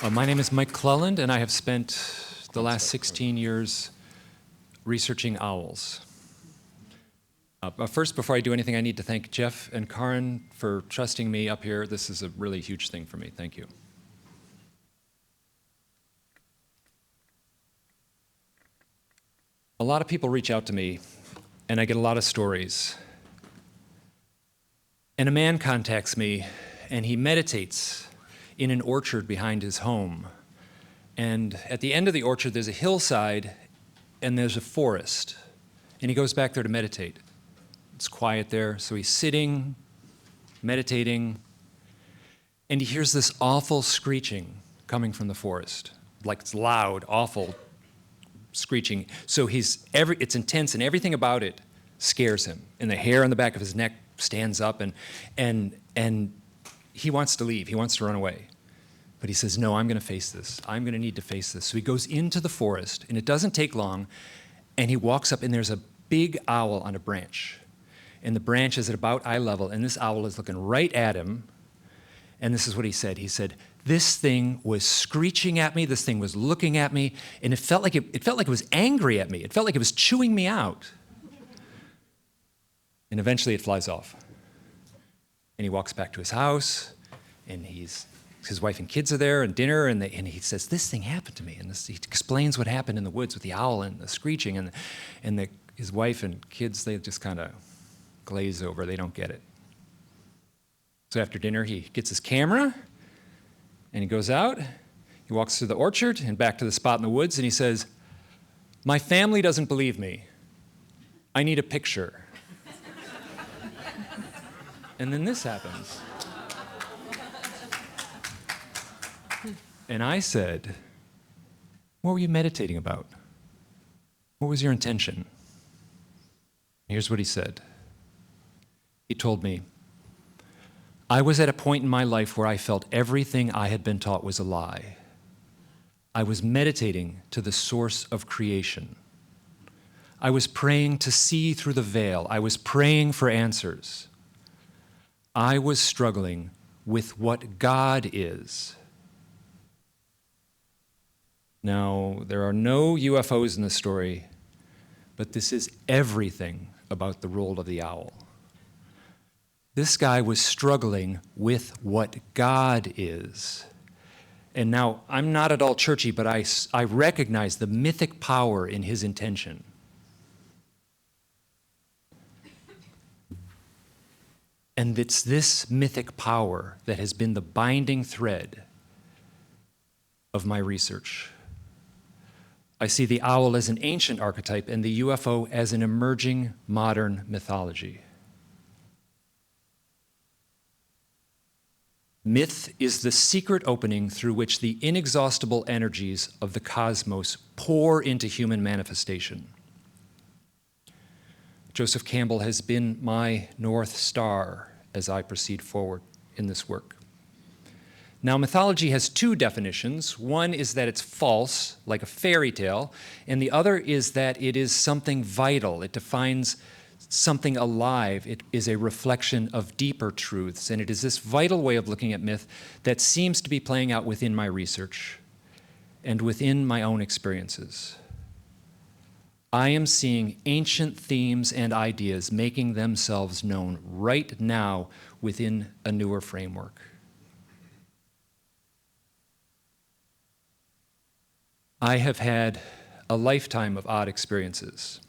My name is Mike Clelland, and I have spent the last 16 years researching owls. But first, before I do anything, I need to thank Jeff and Karen for trusting me up here. This is a really huge thing for me. Thank you. A lot of people reach out to me, and I get a lot of stories. And a man contacts me, and he meditates in an orchard behind his home. And at the end of the orchard, there's a hillside, and there's a forest. And he goes back there to meditate. It's quiet there, so he's sitting, meditating, and he hears this awful screeching coming from the forest. Like it's loud, awful screeching. So it's intense, and everything about it scares him. And the hair on the back of his neck stands up, and he wants to leave. He wants to run away. But he says, no, I'm going to face this. I'm going to need to face this. So he goes into the forest, and it doesn't take long, and he walks up, and there's a big owl on a branch. And the branch is at about eye level, and this owl is looking right at him. And this is what he said. He said, this thing was screeching at me. This thing was looking at me, and it felt like it was angry at me. It felt like it was chewing me out. And eventually it flies off. And he walks back to his house, and his wife and kids are there, and dinner, and he says, this thing happened to me. And he explains what happened in the woods with the owl and the screeching, and his wife and kids, they just kind of glaze over. They don't get it. So after dinner, he gets his camera, and he goes out. He walks through the orchard and back to the spot in the woods, and he says, my family doesn't believe me. I need a picture. And then this happens. And I said, what were you meditating about? What was your intention? Here's what he said. He told me, I was at a point in my life where I felt everything I had been taught was a lie. I was meditating to the source of creation. I was praying to see through the veil. I was praying for answers. I was struggling with what God is. Now, there are no UFOs in this story, but this is everything about the role of the owl. This guy was struggling with what God is. And now, I'm not at all churchy, but I recognize the mythic power in his intention. And it's this mythic power that has been the binding thread of my research. I see the owl as an ancient archetype and the UFO as an emerging modern mythology. Myth is the secret opening through which the inexhaustible energies of the cosmos pour into human manifestation. Joseph Campbell has been my North Star as I proceed forward in this work. Now, mythology has two definitions. One is that it's false, like a fairy tale, and the other is that it is something vital. It defines something alive. It is a reflection of deeper truths, and it is this vital way of looking at myth that seems to be playing out within my research and within my own experiences. I am seeing ancient themes and ideas making themselves known right now within a newer framework. I have had a lifetime of odd experiences.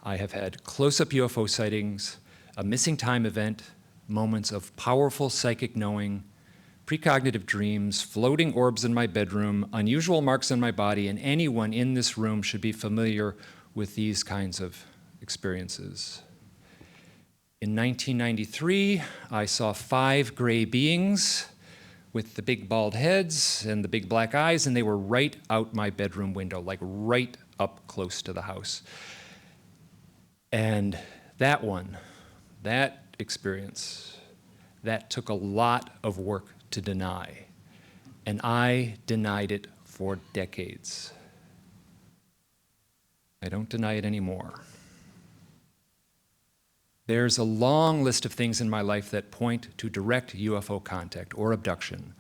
I have had close-up UFO sightings, a missing time event, moments of powerful psychic knowing, precognitive dreams, floating orbs in my bedroom, unusual marks on my body, and anyone in this room should be familiar with these kinds of experiences. In 1993, I saw 5 gray beings with the big bald heads and the big black eyes, and they were right out my bedroom window, like right up close to the house. And that experience, that took a lot of work to deny. And I denied it for decades. I don't deny it anymore. There's a long list of things in my life that point to direct UFO contact or abduction.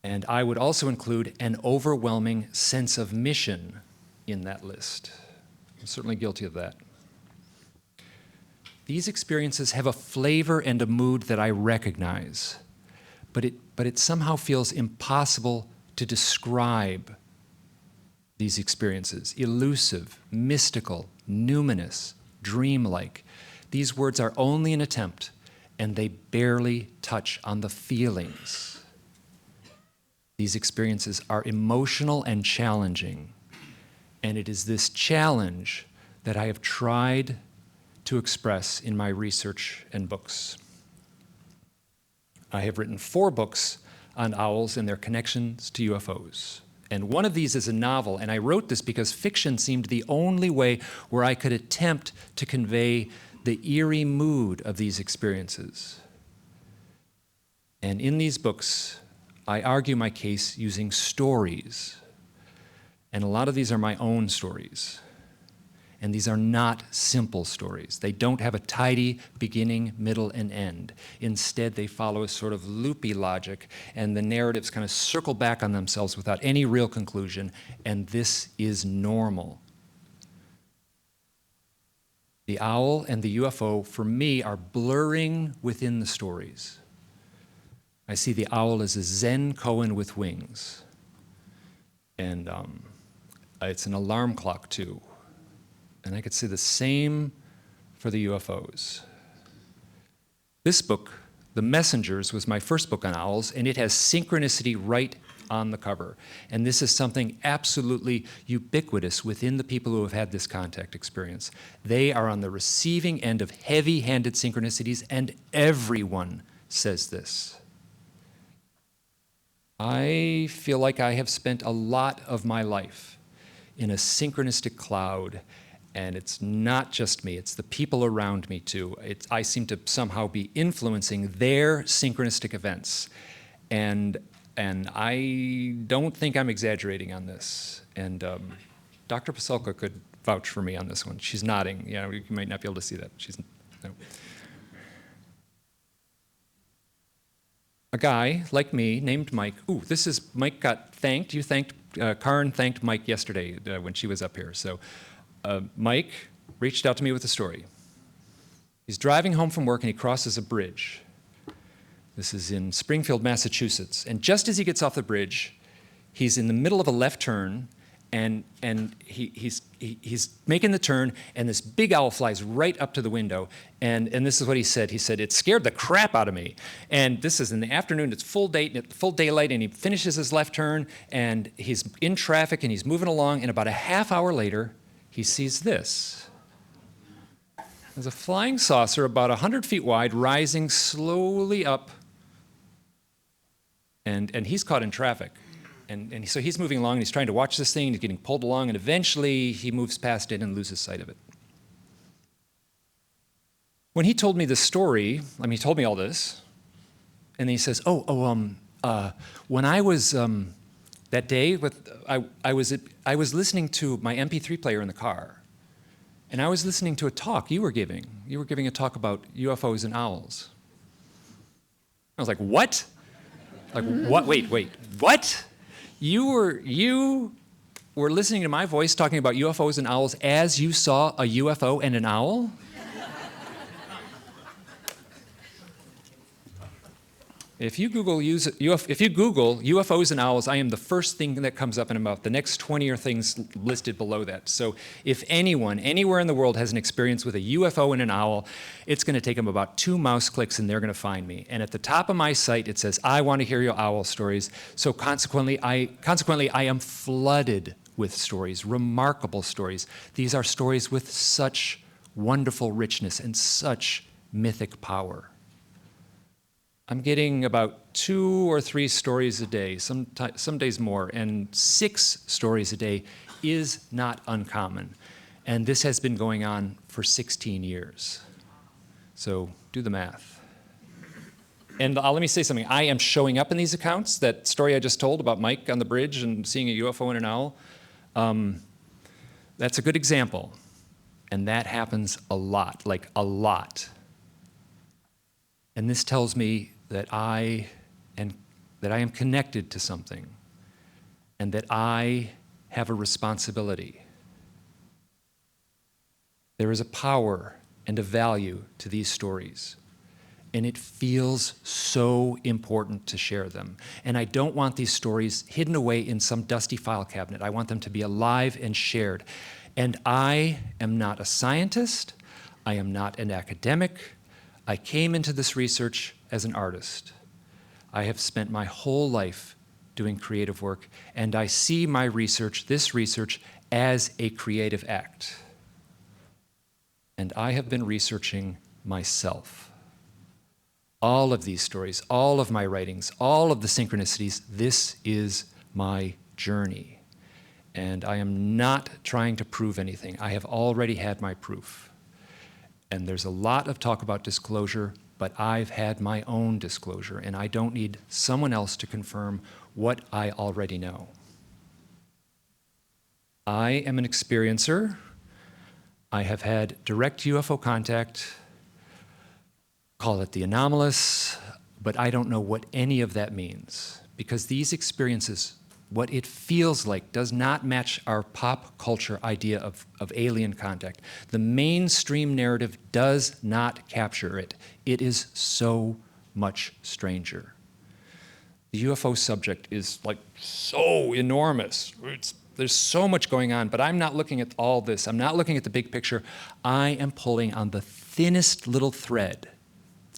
And I would also include an overwhelming sense of mission in that list. I'm certainly guilty of that. These experiences have a flavor and a mood that I recognize, but it somehow feels impossible to describe these experiences. Elusive, mystical, numinous, dreamlike. These words are only an attempt, and they barely touch on the feelings. These experiences are emotional and challenging, and it is this challenge that I have tried to express in my research and books. I have written 4 books on owls and their connections to UFOs. And one of these is a novel, and I wrote this because fiction seemed the only way where I could attempt to convey the eerie mood of these experiences. And in these books, I argue my case using stories. And a lot of these are my own stories. And these are not simple stories. They don't have a tidy beginning, middle, and end. Instead, they follow a sort of loopy logic, and the narratives kind of circle back on themselves without any real conclusion, and this is normal. The owl and the UFO, for me, are blurring within the stories. I see the owl as a Zen koan with wings. And it's an alarm clock, too. And I could say the same for the UFOs. This book, The Messengers, was my first book on owls, and it has synchronicity right on the cover. And this is something absolutely ubiquitous within the people who have had this contact experience. They are on the receiving end of heavy-handed synchronicities, and everyone says this. I feel like I have spent a lot of my life in a synchronistic cloud. And it's not just me, it's the people around me too. I seem to somehow be influencing their synchronistic events. And I don't think I'm exaggerating on this. And Dr. Pasulka could vouch for me on this one. She's nodding. Yeah, you might not be able to see that. No. A guy like me named Mike. Ooh, this is, Mike got thanked. Karen thanked Mike yesterday when she was up here. So. Mike reached out to me with a story. He's driving home from work and he crosses a bridge. This is in Springfield, Massachusetts. And just as he gets off the bridge, he's in the middle of a left turn, and he's making the turn, and this big owl flies right up to the window. And this is what he said. He said, "It scared the crap out of me." And this is in the afternoon, it's full daylight, and he finishes his left turn, and he's in traffic, and he's moving along, and about a half hour later, he sees this. There's a flying saucer about 100 feet wide rising slowly up, and he's caught in traffic. And so he's moving along, and he's trying to watch this thing, and he's getting pulled along, and eventually he moves past it and loses sight of it. When he told me this story, he told me all this, and then he says, when I was, that day, I was listening to my MP3 player in the car, and I was listening to a talk you were giving. You were giving a talk about UFOs and owls. I was like, what? Like, what? Wait, what? You were listening to my voice talking about UFOs and owls as you saw a UFO and an owl? If you Google UFOs and owls, I am the first thing that comes up in about the next 20 or things listed below that. So if anyone, anywhere in the world has an experience with a UFO and an owl, it's going to take them about 2 mouse clicks and they're going to find me. And at the top of my site, it says, "I want to hear your owl stories." So consequently, I am flooded with stories, remarkable stories. These are stories with such wonderful richness and such mythic power. I'm getting about 2 or 3 stories a day, some days more, and 6 stories a day is not uncommon. And this has been going on for 16 years. So do the math. And let me say something. I am showing up in these accounts. That story I just told about Mike on the bridge and seeing a UFO and an owl, that's a good example. And that happens a lot, like a lot. And this tells me that I that I am connected to something, and that I have a responsibility. There is a power and a value to these stories, and it feels so important to share them. And I don't want these stories hidden away in some dusty file cabinet. I want them to be alive and shared. And I am not a scientist. I am not an academic. I came into this research as an artist. I have spent my whole life doing creative work, and I see my research, this research, as a creative act. And I have been researching myself. All of these stories, all of my writings, all of the synchronicities, this is my journey. And I am not trying to prove anything. I have already had my proof. And there's a lot of talk about disclosure, but I've had my own disclosure, and I don't need someone else to confirm what I already know. I am an experiencer. I have had direct UFO contact, call it the anomalous, but I don't know what any of that means, because these experiences, what it feels like, does not match our pop culture idea of alien contact. The mainstream narrative does not capture it. It is so much stranger. The UFO subject is like so enormous. There's so much going on, but I'm not looking at all this. I'm not looking at the big picture. I am pulling on the thinnest little thread,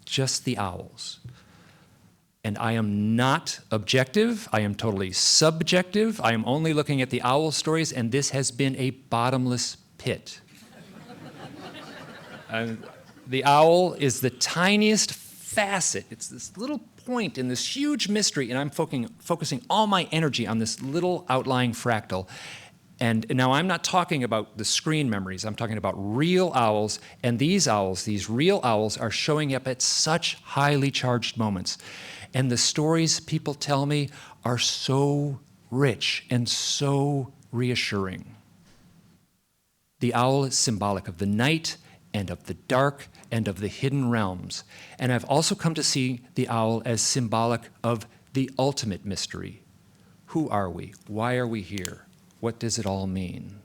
just the owls. And I am not objective. I am totally subjective. I am only looking at the owl stories, and this has been a bottomless pit. The owl is the tiniest facet. It's this little point in this huge mystery, and I'm focusing all my energy on this little outlying fractal. And now I'm not talking about the screen memories. I'm talking about real owls, and these owls, these real owls, are showing up at such highly charged moments. And the stories people tell me are so rich and so reassuring. The owl is symbolic of the night and of the dark and of the hidden realms. And I've also come to see the owl as symbolic of the ultimate mystery. Who are we? Why are we here? What does it all mean?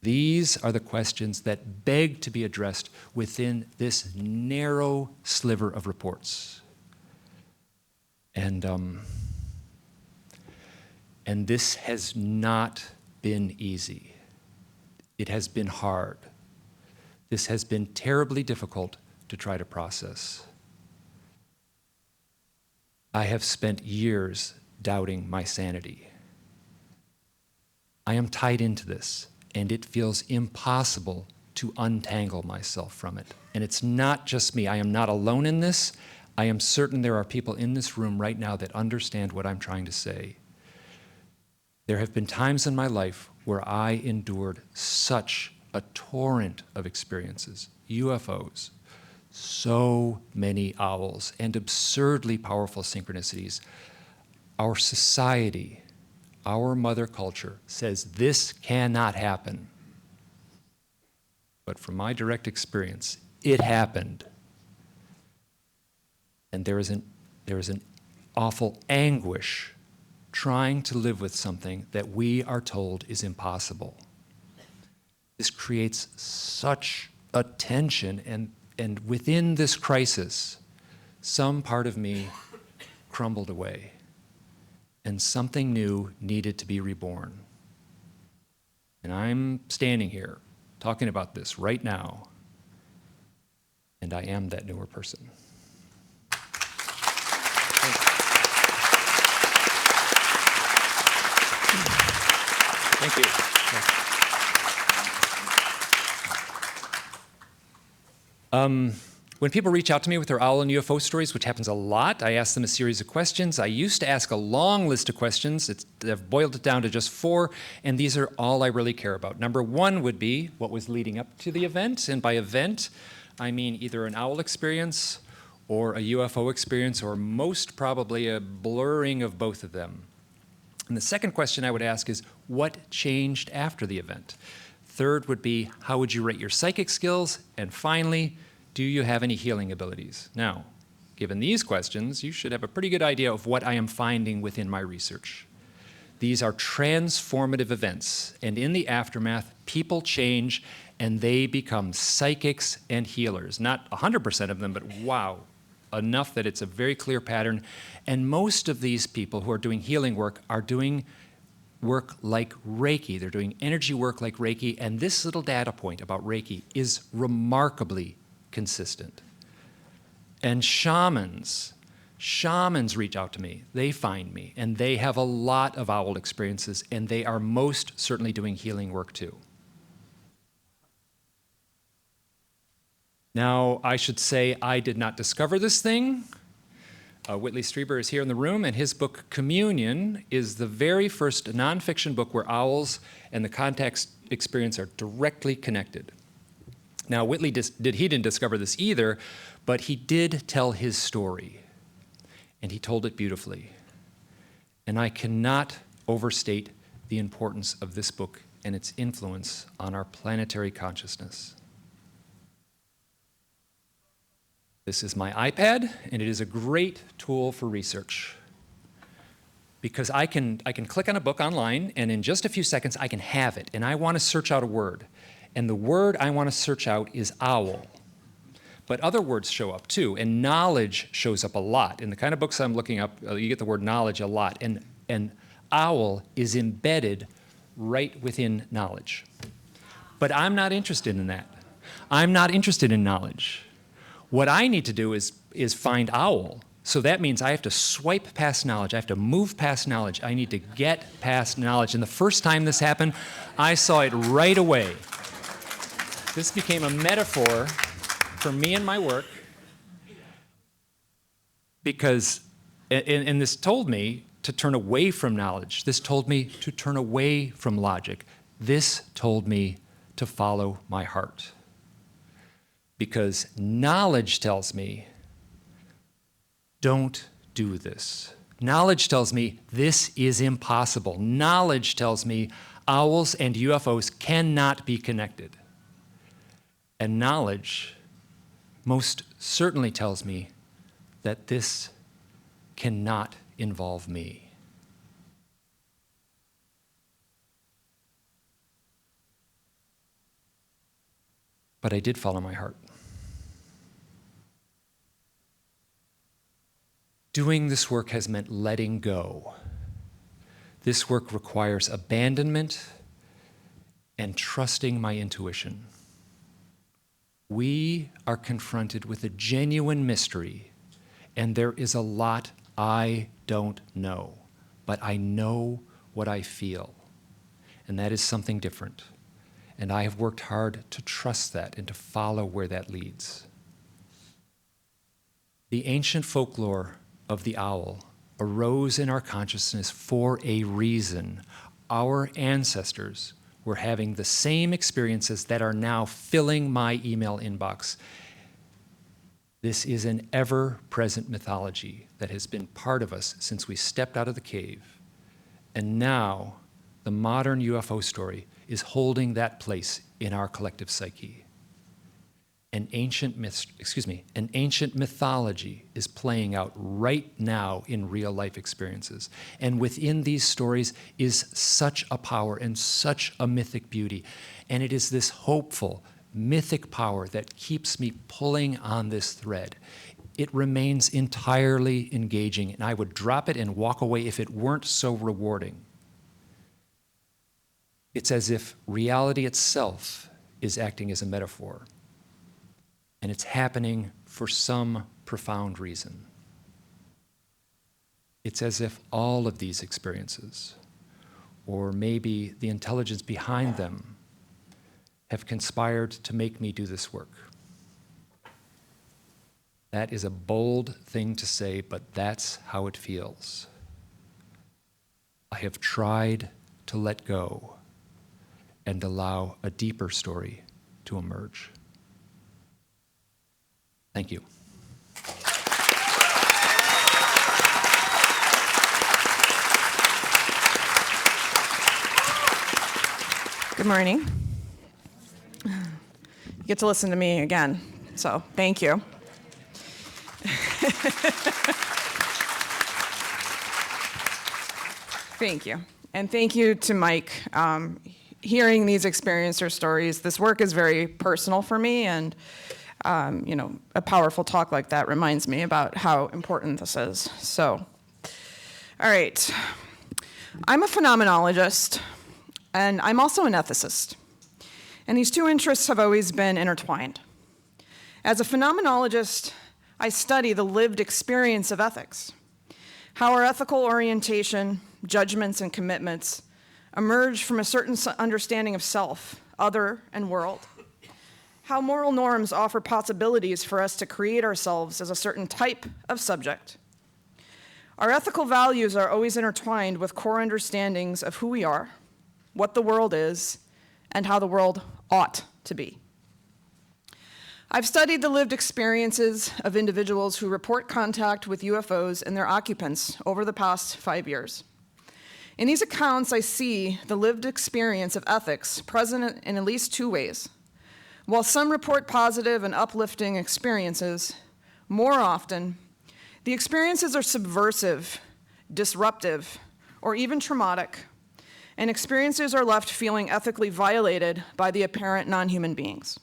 These are the questions that beg to be addressed within this narrow sliver of reports. And this has not been easy. It has been hard. This has been terribly difficult to try to process. I have spent years doubting my sanity. I am tied into this, and it feels impossible to untangle myself from it. And it's not just me. I am not alone in this. I am certain there are people in this room right now that understand what I'm trying to say. There have been times in my life where I endured such a torrent of experiences, UFOs, so many owls, and absurdly powerful synchronicities. Our society, our mother culture, says this cannot happen. But from my direct experience, it happened. And there is an awful anguish trying to live with something that we are told is impossible. This creates such a tension, and within this crisis, some part of me crumbled away, and something new needed to be reborn. And I'm standing here talking about this right now, and I am that newer person. Thank you. When people reach out to me with their owl and UFO stories, which happens a lot, I ask them a series of questions. I used to ask a long list of questions. I've boiled it down to just 4, and these are all I really care about. Number 1 would be what was leading up to the event, and by event, I mean either an owl experience or a UFO experience, or most probably a blurring of both of them. And the second question I would ask is, what changed after the event? Third would be, how would you rate your psychic skills? And finally, do you have any healing abilities? Now, given these questions, you should have a pretty good idea of what I am finding within my research. These are transformative events, and in the aftermath, people change and they become psychics and healers. Not 100% of them, but wow, enough that it's a very clear pattern. And most of these people who are doing healing work are doing work like Reiki. They're doing energy work like Reiki, and this little data point about Reiki is remarkably consistent. And shamans reach out to me, they find me, and they have a lot of owl experiences, and they are most certainly doing healing work too. Now, I should say I did not discover this thing. Whitley Strieber is here in the room, and his book, Communion, is the very first nonfiction book where owls and the context experience are directly connected. Now, Whitley didn't discover this either, but he did tell his story, and he told it beautifully. And I cannot overstate the importance of this book and its influence on our planetary consciousness. This is my iPad, and it is a great tool for research because I can click on a book online, and in just a few seconds, I can have it, and I want to search out a word. And the word I want to search out is owl. But other words show up too, and knowledge shows up a lot. In the kind of books I'm looking up, you get the word knowledge a lot, and owl is embedded right within knowledge. But I'm not interested in that. I'm not interested in knowledge. What I need to do is find owl. So that means I have to swipe past knowledge. I have to move past knowledge. I need to get past knowledge. And the first time this happened, I saw it right away. This became a metaphor for me and my work because, and this told me to turn away from knowledge. This told me to turn away from logic. This told me to follow my heart. Because knowledge tells me, don't do this. Knowledge tells me this is impossible. Knowledge tells me owls and UFOs cannot be connected. And knowledge most certainly tells me that this cannot involve me. But I did follow my heart. Doing this work has meant letting go. This work requires abandonment and trusting my intuition. We are confronted with a genuine mystery, and there is a lot I don't know, but I know what I feel, and that is something different. And I have worked hard to trust that and to follow where that leads. The ancient folklore of the owl arose in our consciousness for a reason. Our ancestors were having the same experiences that are now filling my email inbox. This is an ever-present mythology that has been part of us since we stepped out of the cave. And now, the modern UFO story is holding that place in our collective psyche. An ancient mythology is playing out right now in real life experiences. And within these stories is such a power and such a mythic beauty. And it is this hopeful, mythic power that keeps me pulling on this thread. It remains entirely engaging, and I would drop it and walk away if it weren't so rewarding. It's as if reality itself is acting as a metaphor. And it's happening for some profound reason. It's as if all of these experiences, or maybe the intelligence behind them, have conspired to make me do this work. That is a bold thing to say, but that's how it feels. I have tried to let go and allow a deeper story to emerge. Thank you. Good morning. You get to listen to me again, so thank you. Thank you. And thank you to Mike. Hearing these experiencer stories, this work is very personal for me, and a powerful talk like that reminds me about how important this is. So, all right. I'm a phenomenologist, and I'm also an ethicist. And these two interests have always been intertwined. As a phenomenologist, I study the lived experience of ethics, how our ethical orientation, judgments, and commitments emerge from a certain understanding of self, other, and world, how moral norms offer possibilities for us to create ourselves as a certain type of subject. Our ethical values are always intertwined with core understandings of who we are, what the world is, and how the world ought to be. I've studied the lived experiences of individuals who report contact with UFOs and their occupants over the past 5 years. In these accounts, I see the lived experience of ethics present in at least two ways. While some report positive and uplifting experiences, more often, the experiences are subversive, disruptive, or even traumatic, and experiences are left feeling ethically violated by the apparent non-human beings.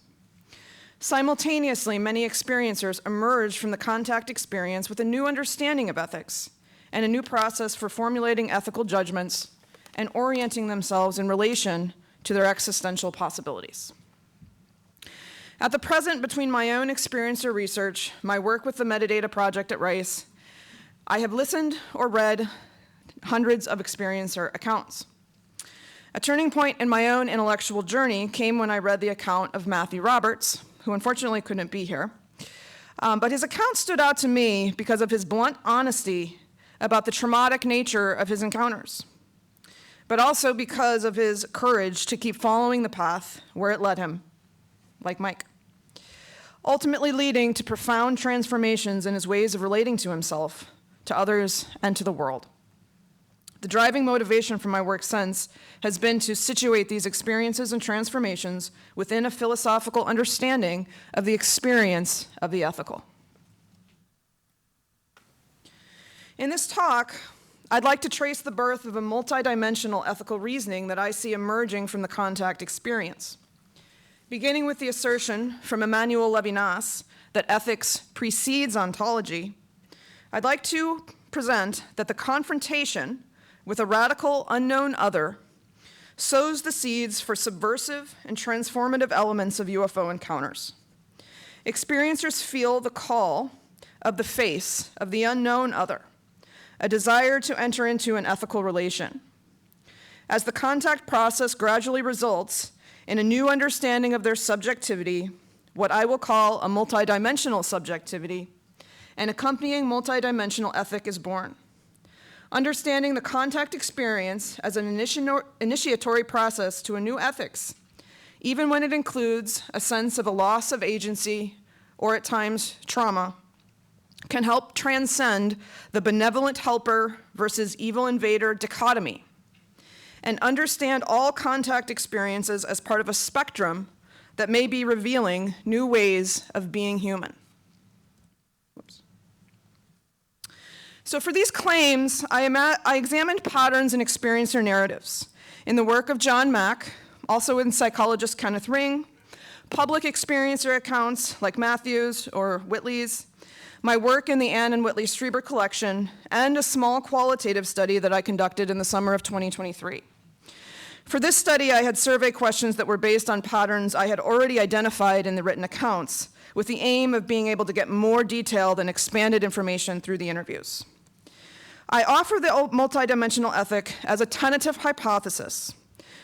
Simultaneously, many experiencers emerge from the contact experience with a new understanding of ethics and a new process for formulating ethical judgments and orienting themselves in relation to their existential possibilities. At the present, between my own experiencer research, my work with the Metadata Project at Rice, I have listened or read hundreds of experiencer accounts. A turning point in my own intellectual journey came when I read the account of Matthew Roberts, who unfortunately couldn't be here. But his account stood out to me because of his blunt honesty about the traumatic nature of his encounters, but also because of his courage to keep following the path where it led him, like Mike, ultimately leading to profound transformations in his ways of relating to himself, to others, and to the world. The driving motivation for my work since has been to situate these experiences and transformations within a philosophical understanding of the experience of the ethical. In this talk, I'd like to trace the birth of a multidimensional ethical reasoning that I see emerging from the contact experience. Beginning with the assertion from Emmanuel Levinas that ethics precedes ontology, I'd like to present that the confrontation with a radical unknown other sows the seeds for subversive and transformative elements of UFO encounters. Experiencers feel the call of the face of the unknown other, a desire to enter into an ethical relation. As the contact process gradually results in a new understanding of their subjectivity, what I will call a multidimensional subjectivity, an accompanying multidimensional ethic is born. Understanding the contact experience as an initiatory process to a new ethics, even when it includes a sense of a loss of agency or at times trauma, can help transcend the benevolent helper versus evil invader dichotomy and understand all contact experiences as part of a spectrum that may be revealing new ways of being human. Whoops. So for these claims, I examined patterns in experiencer narratives in the work of John Mack, also in psychologist Kenneth Ring, public experiencer accounts like Matthew's or Whitley's, my work in the Ann and Whitley Strieber collection, and a small qualitative study that I conducted in the summer of 2023. For this study, I had survey questions that were based on patterns I had already identified in the written accounts, with the aim of being able to get more detailed and expanded information through the interviews. I offer the multidimensional ethic as a tentative hypothesis,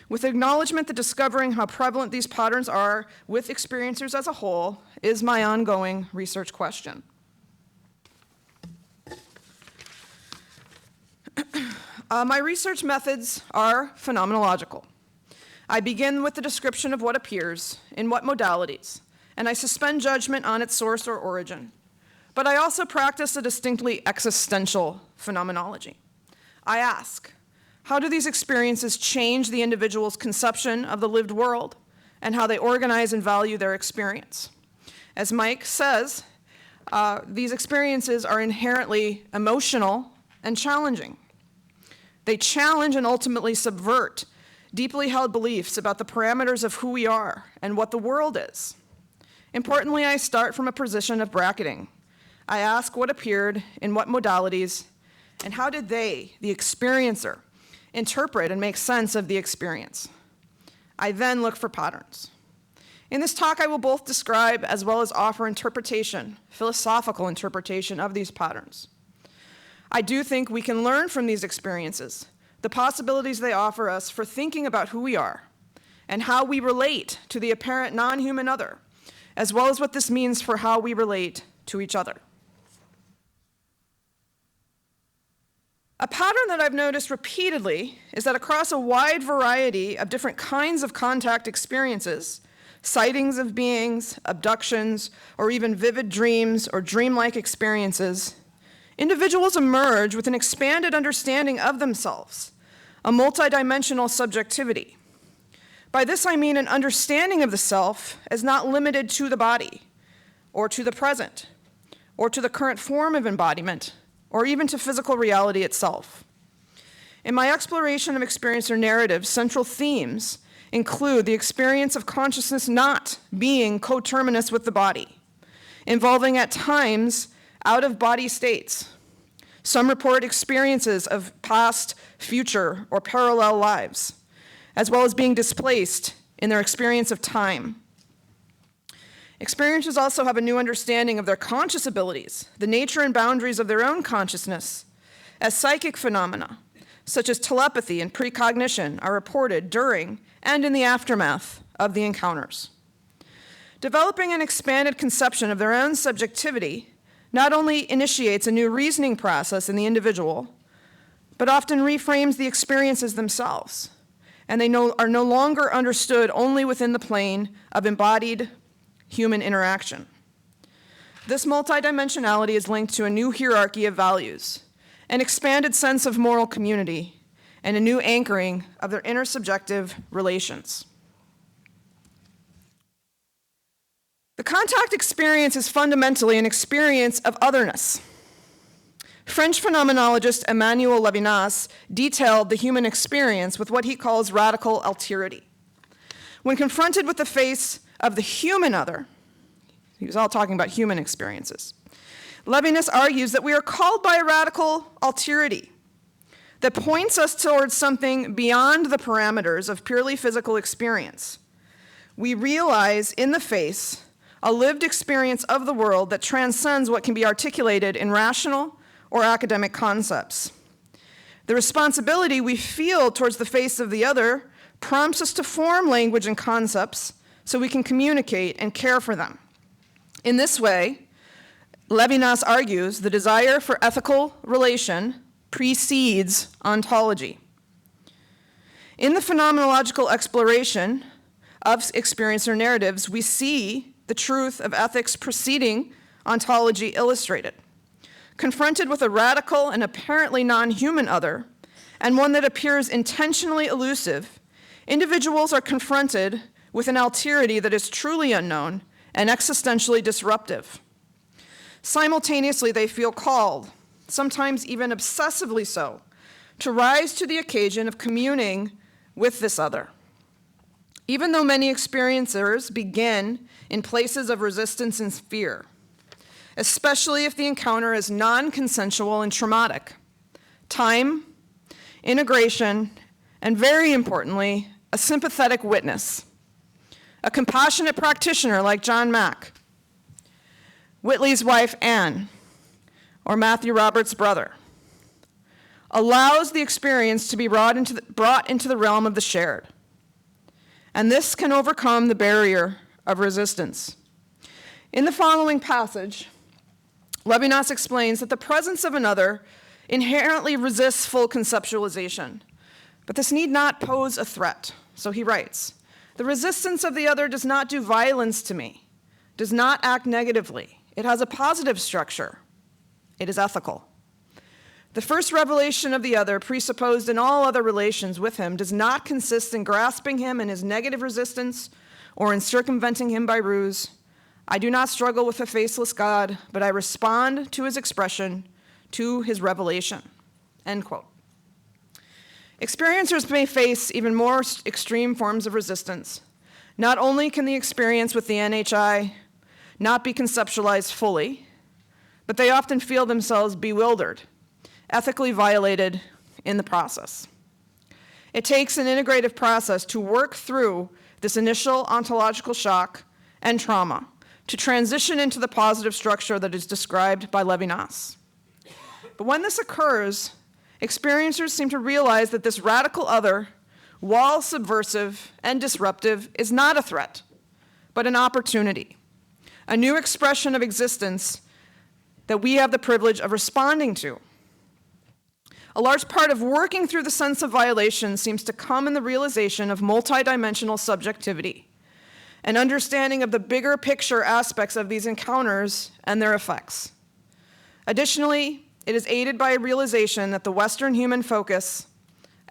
with acknowledgement that discovering how prevalent these patterns are with experiencers as a whole is my ongoing research question. My research methods are phenomenological. I begin with the description of what appears, in what modalities, and I suspend judgment on its source or origin. But I also practice a distinctly existential phenomenology. I ask, how do these experiences change the individual's conception of the lived world and how they organize and value their experience? As Mike says, these experiences are inherently emotional and challenging. They challenge and ultimately subvert deeply held beliefs about the parameters of who we are and what the world is. Importantly, I start from a position of bracketing. I ask what appeared in what modalities, and how did they, the experiencer, interpret and make sense of the experience. I then look for patterns. In this talk, I will both describe as well as offer interpretation, philosophical interpretation of these patterns. I do think we can learn from these experiences, the possibilities they offer us for thinking about who we are and how we relate to the apparent non-human other, as well as what this means for how we relate to each other. A pattern that I've noticed repeatedly is that across a wide variety of different kinds of contact experiences, sightings of beings, abductions, or even vivid dreams or dreamlike experiences, individuals emerge with an expanded understanding of themselves, a multidimensional subjectivity. By this I mean an understanding of the self as not limited to the body, or to the present, or to the current form of embodiment, or even to physical reality itself. In my exploration of experiencer narratives, central themes include the experience of consciousness not being coterminous with the body, involving at times out-of-body states. Some report experiences of past, future, or parallel lives, as well as being displaced in their experience of time. Experiencers also have a new understanding of their conscious abilities, the nature and boundaries of their own consciousness, as psychic phenomena, such as telepathy and precognition, are reported during and in the aftermath of the encounters. Developing an expanded conception of their own subjectivity not only initiates a new reasoning process in the individual, but often reframes the experiences themselves, and they are no longer understood only within the plane of embodied human interaction. This multidimensionality is linked to a new hierarchy of values, an expanded sense of moral community, and a new anchoring of their intersubjective relations. The contact experience is fundamentally an experience of otherness. French phenomenologist Emmanuel Levinas detailed the human experience with what he calls radical alterity. When confronted with the face of the human other, he was all talking about human experiences, Levinas argues that we are called by a radical alterity that points us towards something beyond the parameters of purely physical experience. We realize in the face a lived experience of the world that transcends what can be articulated in rational or academic concepts. The responsibility we feel towards the face of the other prompts us to form language and concepts so we can communicate and care for them. In this way, Levinas argues the desire for ethical relation precedes ontology. In the phenomenological exploration of experiencer narratives, we see the truth of ethics preceding ontology illustrated. Confronted with a radical and apparently non-human other, and one that appears intentionally elusive, individuals are confronted with an alterity that is truly unknown and existentially disruptive. Simultaneously, they feel called, sometimes even obsessively so, to rise to the occasion of communing with this other. Even though many experiencers begin in places of resistance and fear, especially if the encounter is non-consensual and traumatic, time, integration, and very importantly, a sympathetic witness, a compassionate practitioner like John Mack, Whitley's wife Anne, or Matthew Roberts' brother, allows the experience to be brought into the realm of the shared. And this can overcome the barrier of resistance. In the following passage, Levinas explains that the presence of another inherently resists full conceptualization, but this need not pose a threat. So he writes, "The resistance of the other does not do violence to me, does not act negatively. It has a positive structure. It is ethical. The first revelation of the other, presupposed in all other relations with him, does not consist in grasping him in his negative resistance or in circumventing him by ruse. I do not struggle with a faceless God, but I respond to his expression, to his revelation, end quote. Experiencers may face even more extreme forms of resistance. Not only can the experience with the NHI not be conceptualized fully, but they often feel themselves bewildered, ethically violated in the process. It takes an integrative process to work through this initial ontological shock and trauma to transition into the positive structure that is described by Levinas. But when this occurs, experiencers seem to realize that this radical other, while subversive and disruptive, is not a threat, but an opportunity, a new expression of existence that we have the privilege of responding to. A large part of working through the sense of violation seems to come in the realization of multidimensional subjectivity, an understanding of the bigger picture aspects of these encounters and their effects. Additionally, it is aided by a realization that the Western human focus,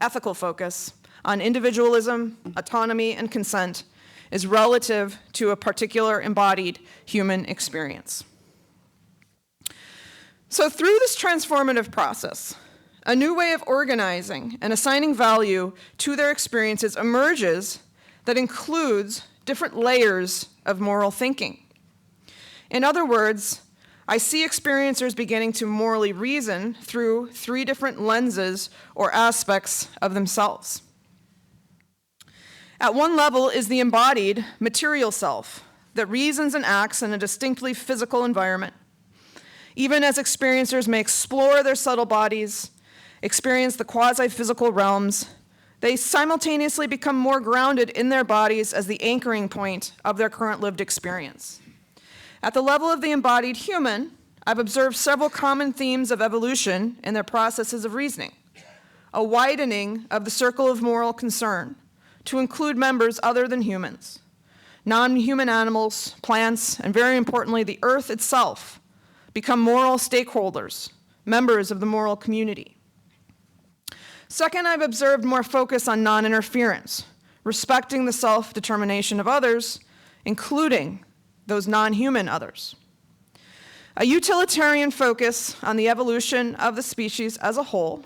ethical focus, on individualism, autonomy, and consent is relative to a particular embodied human experience. So through this transformative process, a new way of organizing and assigning value to their experiences emerges that includes different layers of moral thinking. In other words, I see experiencers beginning to morally reason through 3 different lenses or aspects of themselves. At one level is the embodied material self that reasons and acts in a distinctly physical environment. Even as experiencers may explore their subtle bodies, experience the quasi-physical realms, they simultaneously become more grounded in their bodies as the anchoring point of their current lived experience. At the level of the embodied human, I've observed several common themes of evolution in their processes of reasoning. A widening of the circle of moral concern to include members other than humans, non-human animals, plants, and very importantly, the earth itself become moral stakeholders, members of the moral community. Second, I've observed more focus on non-interference, respecting the self-determination of others, including those non-human others. A utilitarian focus on the evolution of the species as a whole,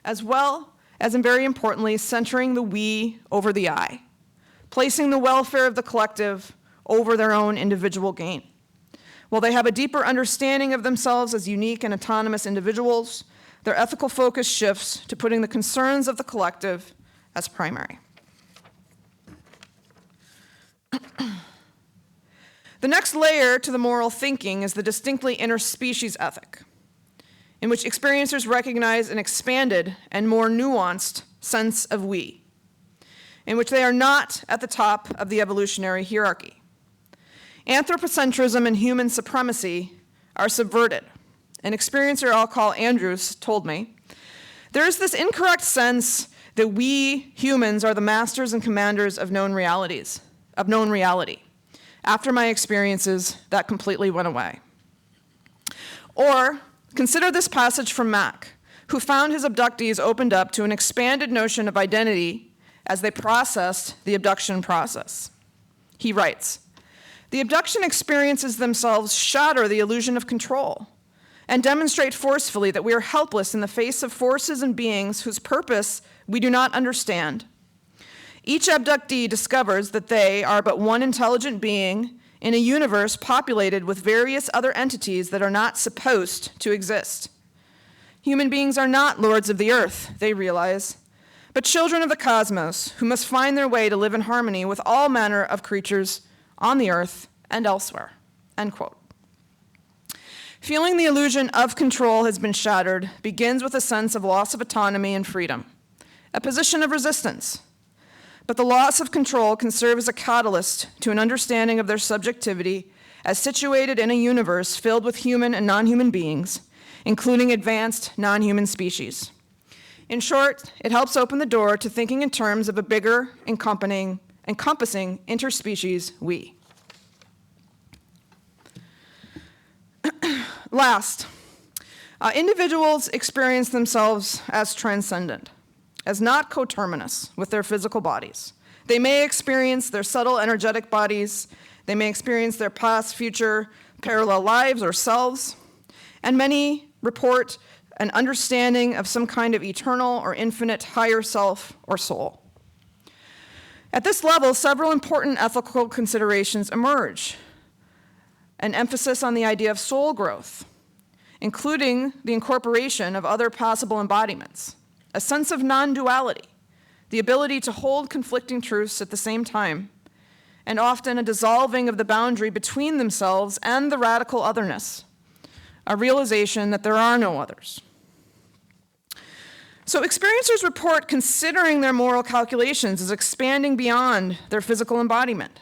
as well as, and very importantly, centering the we over the I, placing the welfare of the collective over their own individual gain. While they have a deeper understanding of themselves as unique and autonomous individuals, their ethical focus shifts to putting the concerns of the collective as primary. The next layer to the moral thinking is the distinctly interspecies ethic, in which experiencers recognize an expanded and more nuanced sense of we, in which they are not at the top of the evolutionary hierarchy. Anthropocentrism and human supremacy are subverted. An experiencer I'll call Andrews told me, there is this incorrect sense that we humans are the masters and commanders of known reality. After my experiences, that completely went away. Or consider this passage from Mack, who found his abductees opened up to an expanded notion of identity as they processed the abduction process. He writes, the abduction experiences themselves shatter the illusion of control and demonstrate forcefully that we are helpless in the face of forces and beings whose purpose we do not understand. Each abductee discovers that they are but one intelligent being in a universe populated with various other entities that are not supposed to exist. Human beings are not lords of the earth, they realize, but children of the cosmos who must find their way to live in harmony with all manner of creatures on the earth and elsewhere, end quote. Feeling the illusion of control has been shattered begins with a sense of loss of autonomy and freedom, a position of resistance. But the loss of control can serve as a catalyst to an understanding of their subjectivity as situated in a universe filled with human and non-human beings, including advanced non-human species. In short, it helps open the door to thinking in terms of a bigger, encompassing interspecies we. Last, individuals experience themselves as transcendent, as not coterminous with their physical bodies. They may experience their subtle energetic bodies, They may experience their past, future, parallel lives or selves, and many report an understanding of some kind of eternal or infinite higher self or soul. At this level, several important ethical considerations emerge. An emphasis on the idea of soul growth, including the incorporation of other possible embodiments, a sense of non-duality, the ability to hold conflicting truths at the same time, and often a dissolving of the boundary between themselves and the radical otherness, a realization that there are no others. So experiencers report considering their moral calculations as expanding beyond their physical embodiment.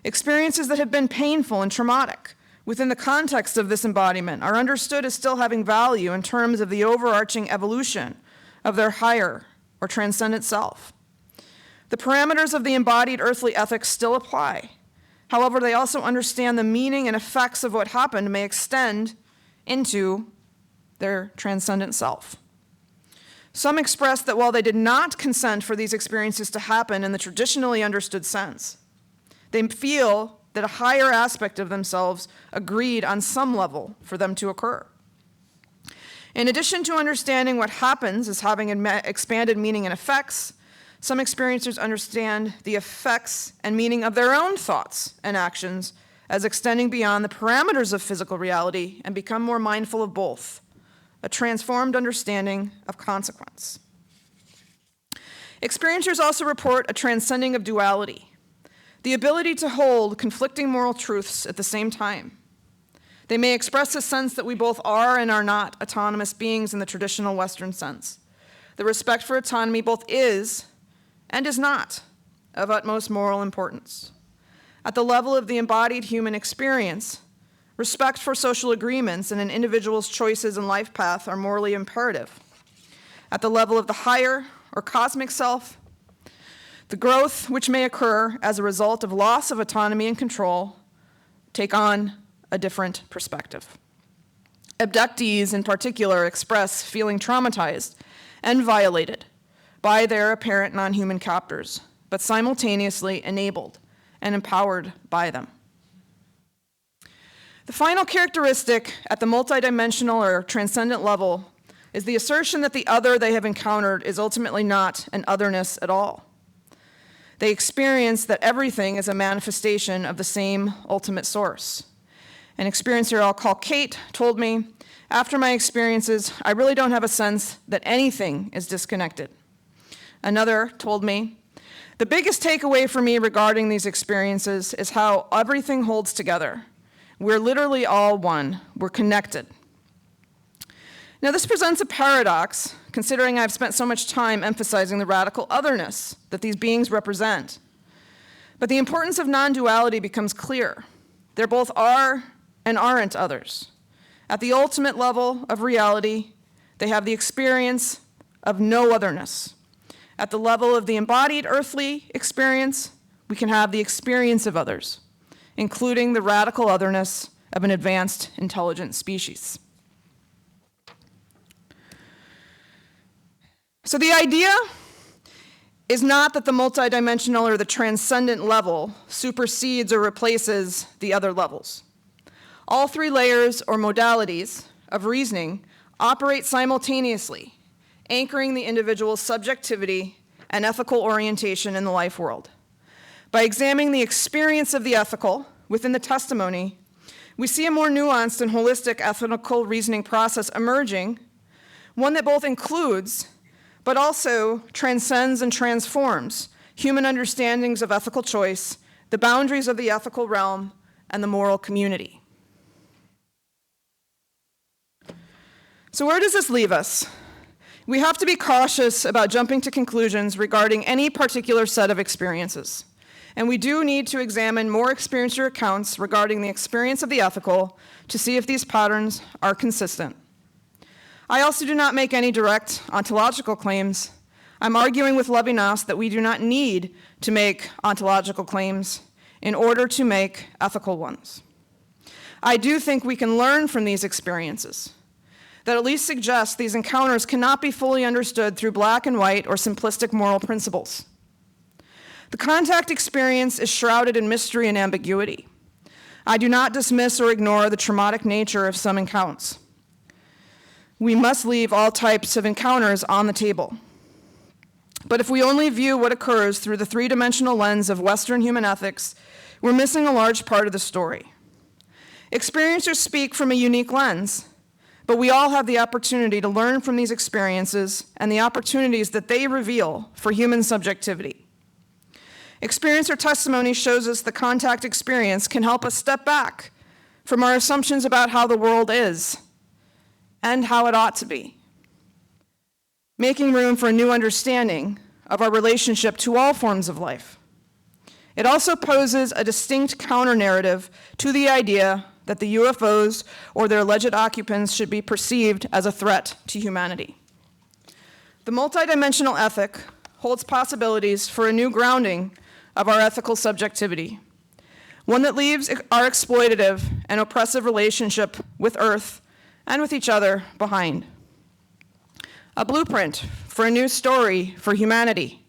Experiences that have been painful and traumatic within the context of this embodiment are understood as still having value in terms of the overarching evolution of their higher or transcendent self. The parameters of the embodied earthly ethics still apply. However, they also understand the meaning and effects of what happened may extend into their transcendent self. Some express that while they did not consent for these experiences to happen in the traditionally understood sense, they feel that a higher aspect of themselves agreed on some level for them to occur. In addition to understanding what happens as having expanded meaning and effects, some experiencers understand the effects and meaning of their own thoughts and actions as extending beyond the parameters of physical reality and become more mindful of both, a transformed understanding of consequence. Experiencers also report a transcending of duality, the ability to hold conflicting moral truths at the same time. They may express a sense that we both are and are not autonomous beings in the traditional Western sense. The respect for autonomy both is and is not of utmost moral importance. At the level of the embodied human experience, respect for social agreements and an individual's choices and life path are morally imperative. At the level of the higher or cosmic self, the growth which may occur as a result of loss of autonomy and control take on a different perspective. Abductees in particular express feeling traumatized and violated by their apparent non-human captors, but simultaneously enabled and empowered by them. The final characteristic at the multidimensional or transcendent level is the assertion that the other they have encountered is ultimately not an otherness at all. They experience that everything is a manifestation of the same ultimate source. An experiencer I'll call Kate told me, after my experiences, I really don't have a sense that anything is disconnected. Another told me, the biggest takeaway for me regarding these experiences is how everything holds together. We're literally all one. We're connected. Now, this presents a paradox, considering I've spent so much time emphasizing the radical otherness that these beings represent. But the importance of non-duality becomes clear. There both are and aren't others. At the ultimate level of reality, they have the experience of no otherness. At the level of the embodied earthly experience, we can have the experience of others, including the radical otherness of an advanced intelligent species. So the idea is not that the multidimensional or the transcendent level supersedes or replaces the other levels. All three layers or modalities of reasoning operate simultaneously, anchoring the individual's subjectivity and ethical orientation in the life world. By examining the experience of the ethical within the testimony, we see a more nuanced and holistic ethical reasoning process emerging, one that both includes but also transcends and transforms human understandings of ethical choice, the boundaries of the ethical realm, and the moral community. So where does this leave us? We have to be cautious about jumping to conclusions regarding any particular set of experiences. And we do need to examine more experiencer accounts regarding the experience of the ethical to see if these patterns are consistent. I also do not make any direct ontological claims. I'm arguing with Levinas that we do not need to make ontological claims in order to make ethical ones. I do think we can learn from these experiences that at least suggest these encounters cannot be fully understood through black and white or simplistic moral principles. The contact experience is shrouded in mystery and ambiguity. I do not dismiss or ignore the traumatic nature of some encounters. We must leave all types of encounters on the table. But if we only view what occurs through the three-dimensional lens of Western human ethics, we're missing a large part of the story. Experiencers speak from a unique lens, but we all have the opportunity to learn from these experiences and the opportunities that they reveal for human subjectivity. Experiencer testimony shows us the contact experience can help us step back from our assumptions about how the world is and how it ought to be, making room for a new understanding of our relationship to all forms of life. It also poses a distinct counter-narrative to the idea that the UFOs or their alleged occupants should be perceived as a threat to humanity. The multidimensional ethic holds possibilities for a new grounding of our ethical subjectivity, one that leaves our exploitative and oppressive relationship with Earth and with each other behind. A blueprint for a new story for humanity,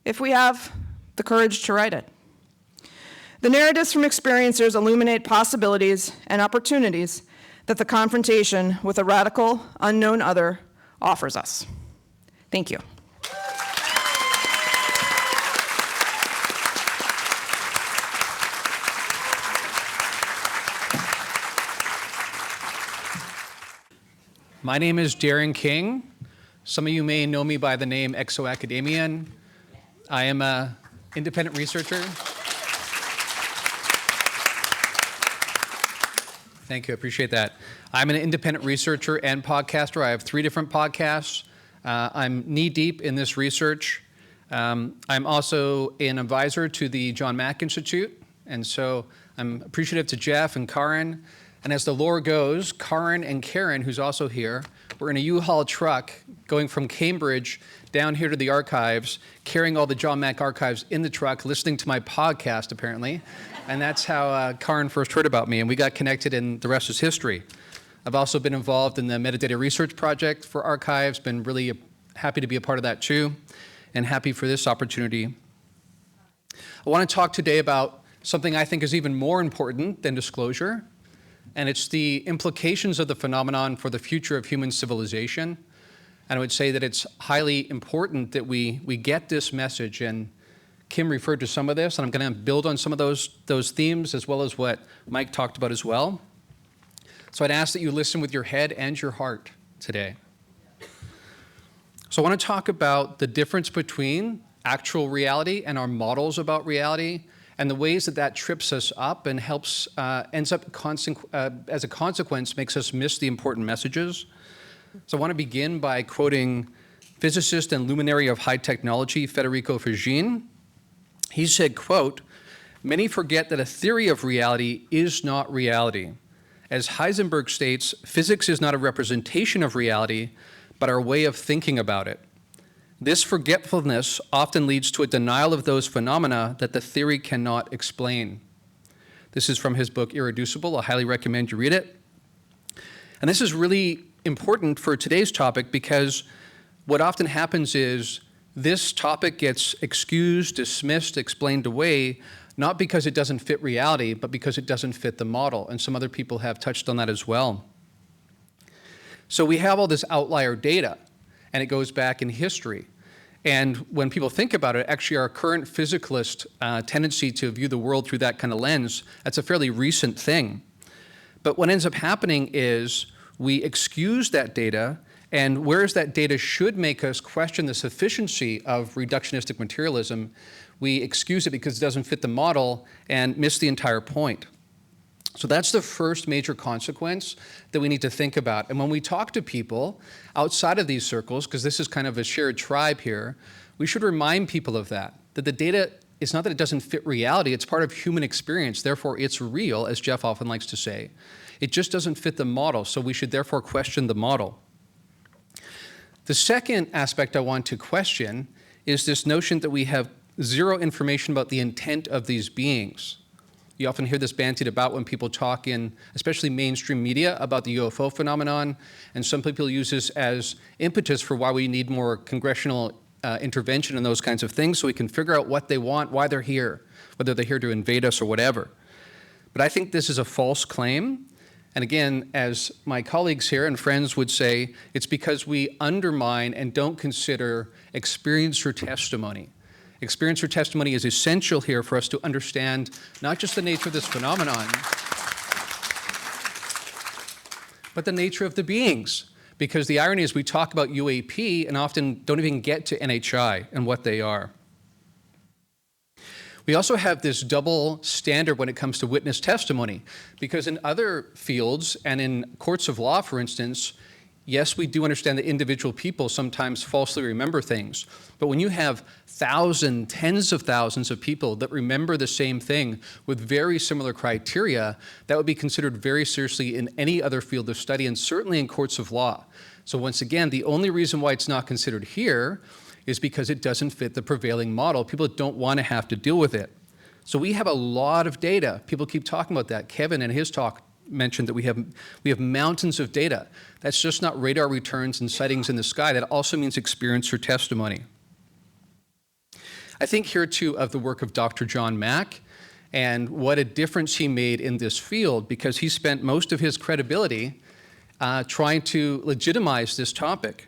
if we have the courage to write it. The narratives from experiencers illuminate possibilities and opportunities that the confrontation with a radical, unknown other offers us. Thank you. My name is Darren King. Some of you may know me by the name Exoacademian. I am an independent researcher. Thank you, I appreciate that. I'm an independent researcher and podcaster. I have 3 different podcasts. I'm knee-deep in this research. I'm also an advisor to the John Mack Institute, and so I'm appreciative to Jeff and Karen. And as the lore goes, Karen and Karen, who's also here, were in a U-Haul truck going from Cambridge down here to the archives, carrying all the John Mack archives in the truck, listening to my podcast, apparently. And that's how Karen first heard about me, and we got connected, and the rest is history. I've also been involved in the metadata research project for archives, been really happy to be a part of that too, and happy for this opportunity. I want to talk today about something I think is even more important than disclosure, and it's the implications of the phenomenon for the future of human civilization. And I would say that it's highly important that we get this message, and Kim referred to some of this, and I'm going to build on some of those themes as well as what Mike talked about as well. So I'd ask that you listen with your head and your heart today. So I want to talk about the difference between actual reality and our models about reality, and the ways that that trips us up and helps, ends up as a consequence, makes us miss the important messages. So I want to begin by quoting physicist and luminary of high technology, Federico Fagin. He said, quote, "Many forget that a theory of reality is not reality. As Heisenberg states, physics is not a representation of reality, but our way of thinking about it. This forgetfulness often leads to a denial of those phenomena that the theory cannot explain." This is from his book, Irreducible. I highly recommend you read it. And this is really important for today's topic, because what often happens is this topic gets excused, dismissed, explained away, not because it doesn't fit reality, but because it doesn't fit the model. And some other people have touched on that as well. So we have all this outlier data, and it goes back in history. And when people think about it, actually our current physicalist tendency to view the world through that kind of lens, that's a fairly recent thing. But what ends up happening is we excuse that data, and whereas that data should make us question the sufficiency of reductionistic materialism, we excuse it because it doesn't fit the model and miss the entire point. So that's the first major consequence that we need to think about. And when we talk to people outside of these circles, because this is kind of a shared tribe here, we should remind people of that the data, it's not that it doesn't fit reality, it's part of human experience, therefore it's real, as Jeff often likes to say. It just doesn't fit the model, so we should therefore question the model. The second aspect I want to question is this notion that we have zero information about the intent of these beings. You often hear this bandied about when people talk in, especially mainstream media, about the UFO phenomenon, and some people use this as impetus for why we need more congressional intervention and those kinds of things so we can figure out what they want, why they're here, whether they're here to invade us or whatever. But I think this is a false claim. And again, as my colleagues here and friends would say, it's because we undermine and don't consider experiencer testimony. Experiencer testimony is essential here for us to understand not just the nature of this phenomenon, but the nature of the beings. Because the irony is we talk about UAP and often don't even get to NHI and what they are. We also have this double standard when it comes to witness testimony, because in other fields and in courts of law, for instance, yes, we do understand that individual people sometimes falsely remember things, but when you have thousands, tens of thousands of people that remember the same thing with very similar criteria, that would be considered very seriously in any other field of study and certainly in courts of law. So once again, the only reason why it's not considered here is because it doesn't fit the prevailing model. People don't want to have to deal with it. So we have a lot of data. People keep talking about that. Kevin in his talk mentioned that we have mountains of data. That's just not radar returns and sightings in the sky. That also means experience or testimony. I think here too of the work of Dr. John Mack and what a difference he made in this field, because he spent most of his credibility trying to legitimize this topic.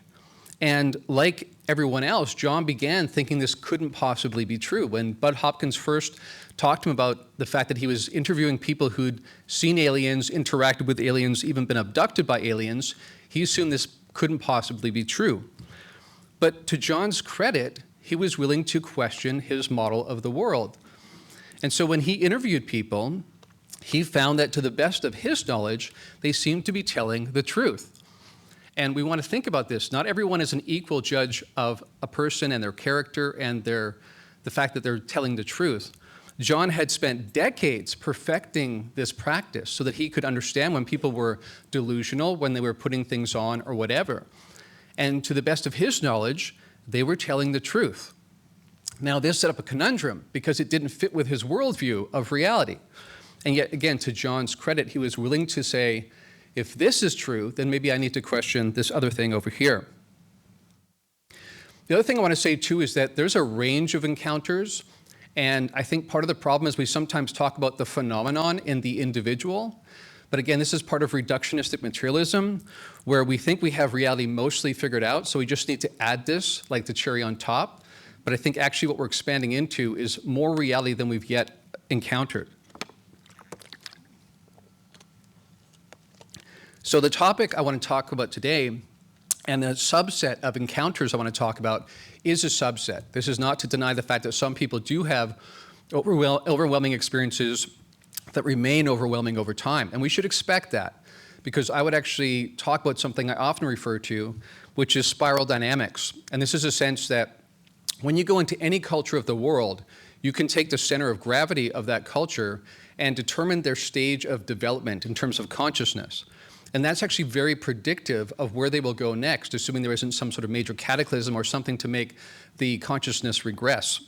And like everyone else, John began thinking this couldn't possibly be true. When Bud Hopkins first talked to him about the fact that he was interviewing people who'd seen aliens, interacted with aliens, even been abducted by aliens, he assumed this couldn't possibly be true. But to John's credit, he was willing to question his model of the world. And so when he interviewed people, he found that to the best of his knowledge, they seemed to be telling the truth. And we want to think about this. Not everyone is an equal judge of a person and their character and the fact that they're telling the truth. John had spent decades perfecting this practice so that he could understand when people were delusional, when they were putting things on or whatever. And to the best of his knowledge, they were telling the truth. Now, this set up a conundrum because it didn't fit with his worldview of reality. And yet, again, to John's credit, he was willing to say, if this is true, then maybe I need to question this other thing over here. The other thing I want to say, too, is that there's a range of encounters. And I think part of the problem is we sometimes talk about the phenomenon in the individual. But again, this is part of reductionistic materialism, where we think we have reality mostly figured out, so we just need to add this like the cherry on top. But I think actually what we're expanding into is more reality than we've yet encountered. So the topic I want to talk about today, and the subset of encounters I want to talk about, is a subset. This is not to deny the fact that some people do have overwhelming experiences that remain overwhelming over time. And we should expect that, because I would actually talk about something I often refer to, which is spiral dynamics. And this is a sense that when you go into any culture of the world, you can take the center of gravity of that culture and determine their stage of development in terms of consciousness. And that's actually very predictive of where they will go next, assuming there isn't some sort of major cataclysm or something to make the consciousness regress.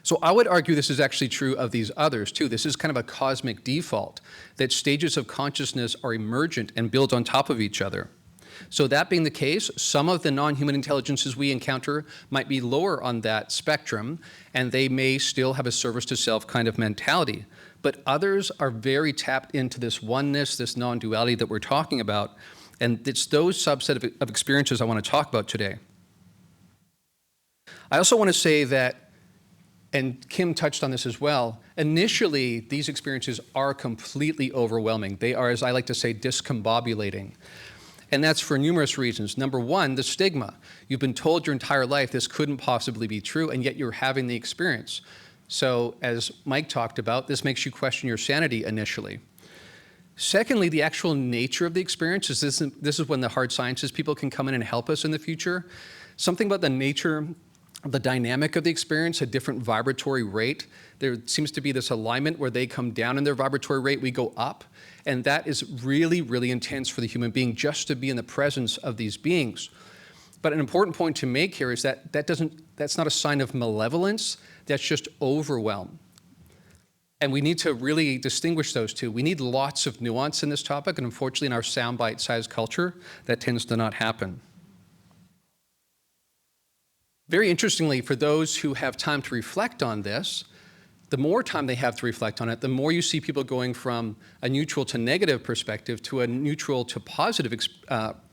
So I would argue this is actually true of these others too. This is kind of a cosmic default, that stages of consciousness are emergent and build on top of each other. So that being the case, some of the non-human intelligences we encounter might be lower on that spectrum, and they may still have a service to self kind of mentality. But others are very tapped into this oneness, this non-duality that we're talking about, and it's those subset of experiences I want to talk about today. I also want to say that, and Kim touched on this as well, initially these experiences are completely overwhelming. They are, as I like to say, discombobulating. And that's for numerous reasons. Number one, the stigma. You've been told your entire life this couldn't possibly be true, and yet you're having the experience. So as Mike talked about, this makes you question your sanity initially. Secondly, the actual nature of the experience is this is when the hard sciences people can come in and help us in the future. Something about the nature of the dynamic of the experience, a different vibratory rate. There seems to be this alignment where they come down in their vibratory rate, we go up. And that is really, really intense for the human being just to be in the presence of these beings. But an important point to make here is that that's not a sign of malevolence, that's just overwhelm. And we need to really distinguish those two. We need lots of nuance in this topic, and unfortunately in our sound, bite-sized culture, that tends to not happen. Very interestingly, for those who have time to reflect on this, the more time they have to reflect on it, the more you see people going from a neutral to negative perspective to a neutral to positive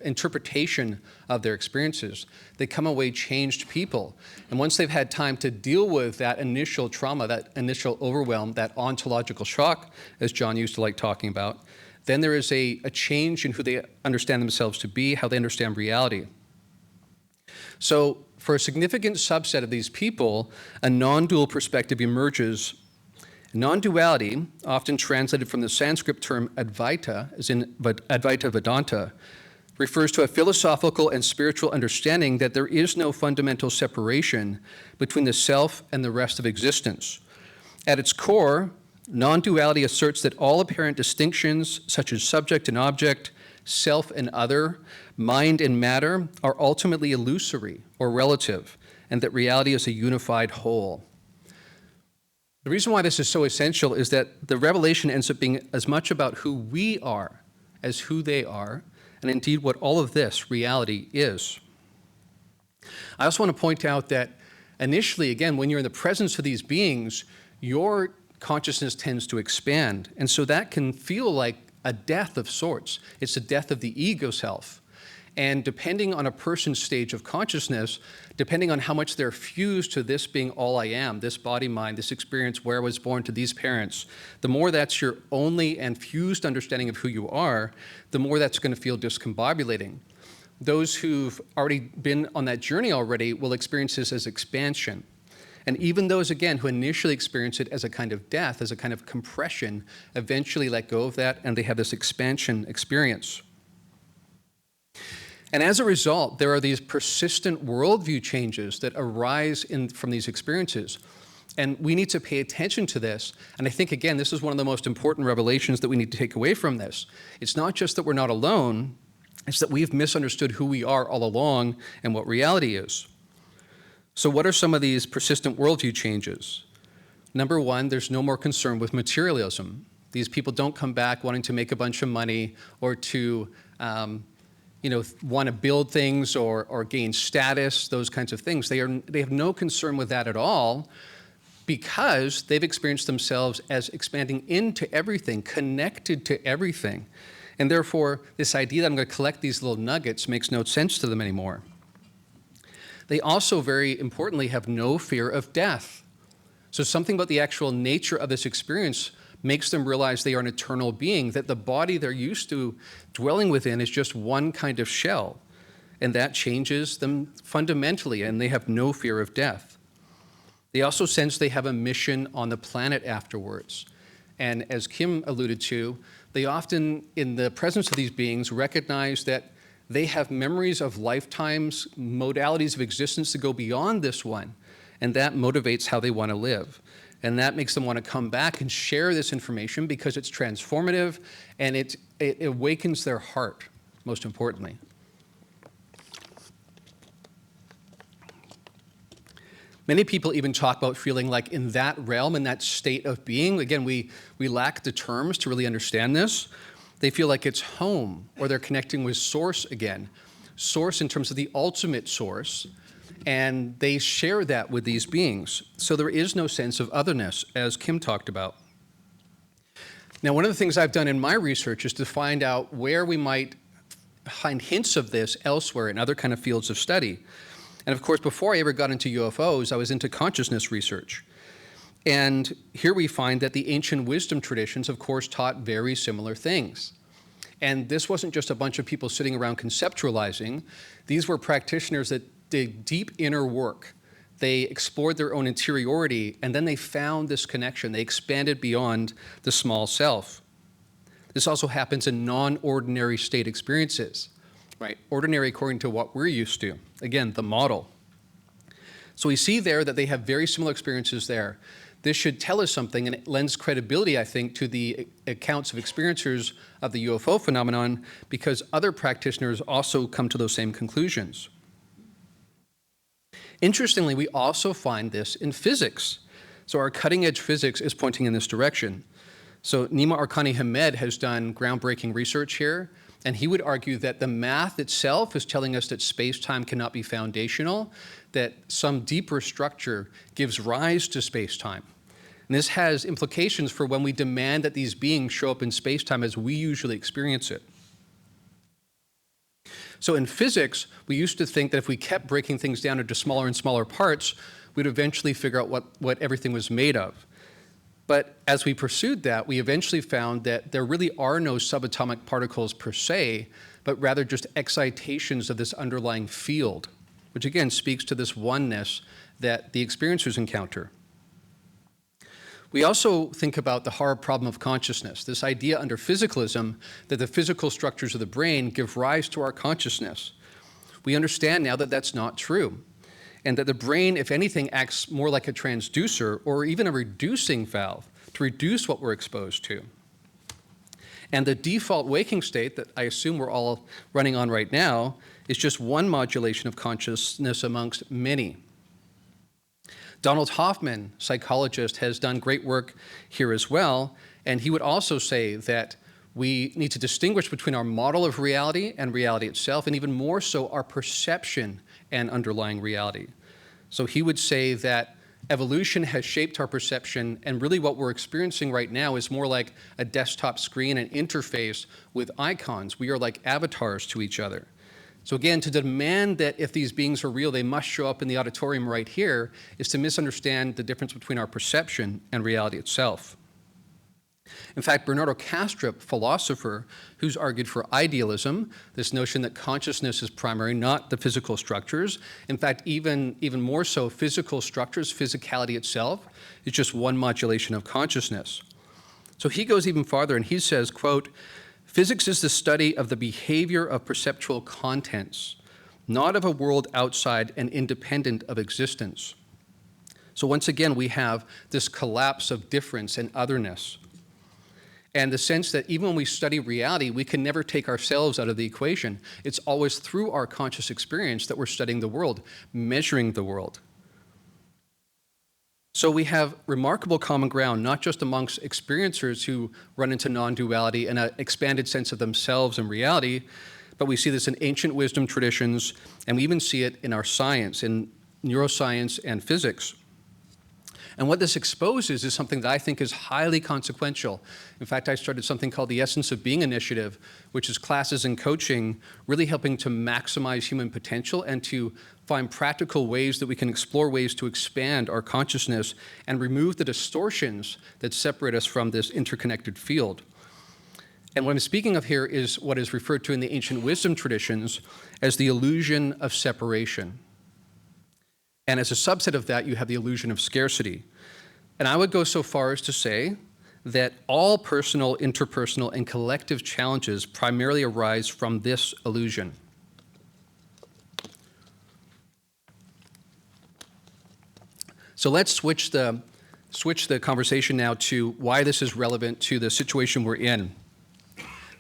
interpretation of their experiences. They come away changed people. And once they've had time to deal with that initial trauma, that initial overwhelm, that ontological shock, as John used to like talking about, then there is a change in who they understand themselves to be, how they understand reality. So for a significant subset of these people, a non-dual perspective emerges. Non-duality, often translated from the Sanskrit term Advaita, as in Advaita Vedanta, refers to a philosophical and spiritual understanding that there is no fundamental separation between the self and the rest of existence. At its core, non-duality asserts that all apparent distinctions, such as subject and object, self and other, mind and matter, are ultimately illusory or relative, and that reality is a unified whole. The reason why this is so essential is that the revelation ends up being as much about who we are as who they are, and indeed what all of this reality is. I also want to point out that initially, again, when you're in the presence of these beings, your consciousness tends to expand, and so that can feel like a death of sorts. It's a death of the ego self. And depending on a person's stage of consciousness, depending on how much they're fused to this being all I am, this body, mind, this experience where I was born to these parents, the more that's your only and fused understanding of who you are, the more that's going to feel discombobulating. Those who've already been on that journey already will experience this as expansion. And even those, again, who initially experience it as a kind of death, as a kind of compression, eventually let go of that, and they have this expansion experience. And as a result, there are these persistent worldview changes that arise from these experiences. And we need to pay attention to this. And I think, again, this is one of the most important revelations that we need to take away from this. It's not just that we're not alone, it's that we've misunderstood who we are all along and what reality is. So what are some of these persistent worldview changes? Number one, there's no more concern with materialism. These people don't come back wanting to make a bunch of money or to want to build things or gain status, those kinds of things. They have no concern with that at all because they've experienced themselves as expanding into everything, connected to everything. And therefore, this idea that I'm going to collect these little nuggets makes no sense to them anymore. They also, very importantly, have no fear of death. So something about the actual nature of this experience makes them realize they are an eternal being, that the body they're used to dwelling within is just one kind of shell. And that changes them fundamentally, and they have no fear of death. They also sense they have a mission on the planet afterwards. And as Kim alluded to, they often, in the presence of these beings, recognize that they have memories of lifetimes, modalities of existence that go beyond this one, and that motivates how they want to live. And that makes them want to come back and share this information because it's transformative and it awakens their heart, most importantly. Many people even talk about feeling like in that realm, in that state of being, again, we lack the terms to really understand this. They feel like it's home, or they're connecting with source again. Source in terms of the ultimate source, and they share that with these beings. So there is no sense of otherness, as Kim talked about. Now, one of the things I've done in my research is to find out where we might find hints of this elsewhere in other kind of fields of study. And of course, before I ever got into UFOs, I was into consciousness research. And here we find that the ancient wisdom traditions, of course, taught very similar things. And this wasn't just a bunch of people sitting around conceptualizing. These were practitioners that did deep inner work. They explored their own interiority, and then they found this connection. They expanded beyond the small self. This also happens in non-ordinary state experiences, right? Ordinary according to what we're used to. Again, the model. So we see there that they have very similar experiences there. This should tell us something, and it lends credibility, I think, to the accounts of experiencers of the UFO phenomenon, because other practitioners also come to those same conclusions. Interestingly, we also find this in physics. So our cutting-edge physics is pointing in this direction. So Nima Arkani Hamed has done groundbreaking research here. And he would argue that the math itself is telling us that space-time cannot be foundational, that some deeper structure gives rise to space-time. And this has implications for when we demand that these beings show up in space-time as we usually experience it. So in physics, we used to think that if we kept breaking things down into smaller and smaller parts, we'd eventually figure out what everything was made of. But as we pursued that, we eventually found that there really are no subatomic particles per se, but rather just excitations of this underlying field, which again speaks to this oneness that the experiencers encounter. We also think about the hard problem of consciousness, this idea under physicalism that the physical structures of the brain give rise to our consciousness. We understand now that that's not true, and that the brain, if anything, acts more like a transducer or even a reducing valve to reduce what we're exposed to. And the default waking state that I assume we're all running on right now is just one modulation of consciousness amongst many. Donald Hoffman, psychologist, has done great work here as well, and he would also say that we need to distinguish between our model of reality and reality itself, and even more so our perception and underlying reality. So he would say that evolution has shaped our perception, and really what we're experiencing right now is more like a desktop screen and interface with icons. We are like avatars to each other. So again, to demand that if these beings are real, they must show up in the auditorium right here is to misunderstand the difference between our perception and reality itself. In fact, Bernardo Kastrup, philosopher, who's argued for idealism, this notion that consciousness is primary, not the physical structures. In fact, even more so, physical structures, physicality itself, is just one modulation of consciousness. So he goes even farther and he says, quote, "Physics is the study of the behavior of perceptual contents, not of a world outside and independent of existence." So once again, we have this collapse of difference and otherness. And the sense that even when we study reality, we can never take ourselves out of the equation. It's always through our conscious experience that we're studying the world, measuring the world. So we have remarkable common ground, not just amongst experiencers who run into non-duality and an expanded sense of themselves and reality, but we see this in ancient wisdom traditions, and we even see it in our science, in neuroscience and physics. And what this exposes is something that I think is highly consequential. In fact, I started something called the Essence of Being Initiative, which is classes and coaching really helping to maximize human potential and to find practical ways that we can explore ways to expand our consciousness and remove the distortions that separate us from this interconnected field. And what I'm speaking of here is what is referred to in the ancient wisdom traditions as the illusion of separation. And as a subset of that, you have the illusion of scarcity. And I would go so far as to say that all personal, interpersonal, and collective challenges primarily arise from this illusion. So let's switch the conversation now to why this is relevant to the situation we're in.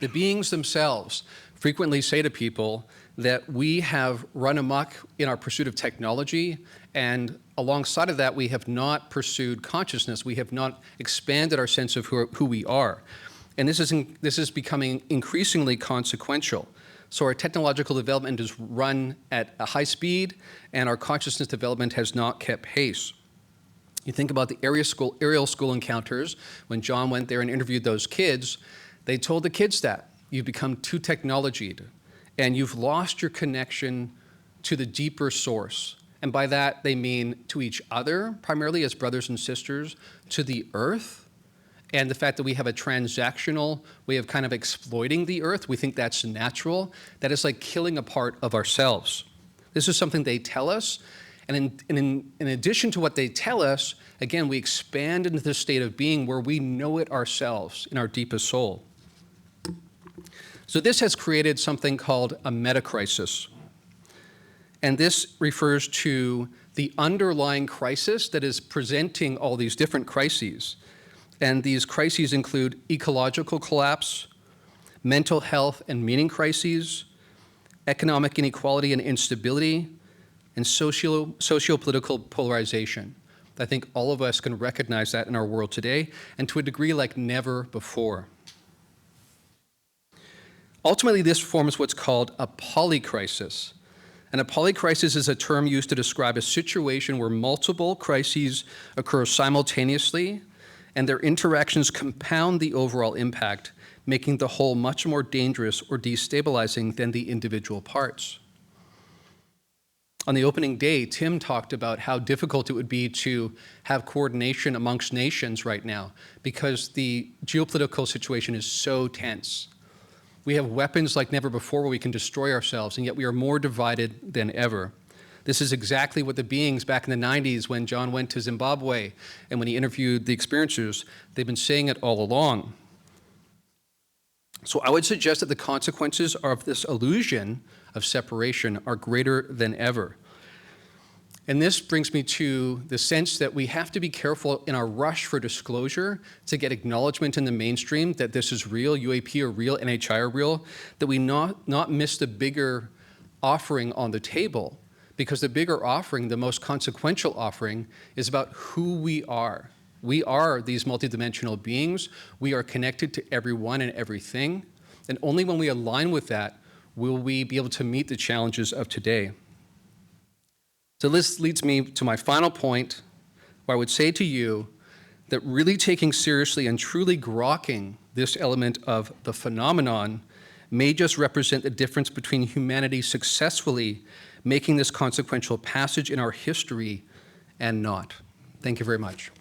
The beings themselves frequently say to people that we have run amok in our pursuit of technology, and alongside of that, we have not pursued consciousness. We have not expanded our sense of who we are. And this is becoming increasingly consequential. So our technological development is run at a high speed, and our consciousness development has not kept pace. You think about the aerial school encounters. When John went there and interviewed those kids, they told the kids that you've become too technologied, and you've lost your connection to the deeper source. And by that, they mean to each other, primarily as brothers and sisters, to the earth, and the fact that we have a transactional way of kind of exploiting the earth. We think that's natural. That is like killing a part of ourselves. This is something they tell us. And in addition to what they tell us, again, we expand into this state of being where we know it ourselves in our deepest soul. So this has created something called a meta-crisis. And this refers to the underlying crisis that is presenting all these different crises. And these crises include ecological collapse, mental health and meaning crises, economic inequality and instability, and socio-political polarization. I think all of us can recognize that in our world today, and to a degree like never before. Ultimately, this forms what's called a polycrisis. And a polycrisis is a term used to describe a situation where multiple crises occur simultaneously, and their interactions compound the overall impact, making the whole much more dangerous or destabilizing than the individual parts. On the opening day, Tim talked about how difficult it would be to have coordination amongst nations right now because the geopolitical situation is so tense. We have weapons like never before where we can destroy ourselves, and yet we are more divided than ever. This is exactly what the beings back in the 90s when John went to Zimbabwe and when he interviewed the experiencers, they've been saying it all along. So I would suggest that the consequences of this illusion of separation are greater than ever. And this brings me to the sense that we have to be careful in our rush for disclosure to get acknowledgement in the mainstream that this is real, UAP are real, NHI are real, that we not miss the bigger offering on the table, because the bigger offering, the most consequential offering, is about who we are. We are these multidimensional beings. We are connected to everyone and everything. And only when we align with that will we be able to meet the challenges of today. So this leads me to my final point, where I would say to you that really taking seriously and truly grokking this element of the phenomenon may just represent the difference between humanity successfully making this consequential passage in our history and not. Thank you very much.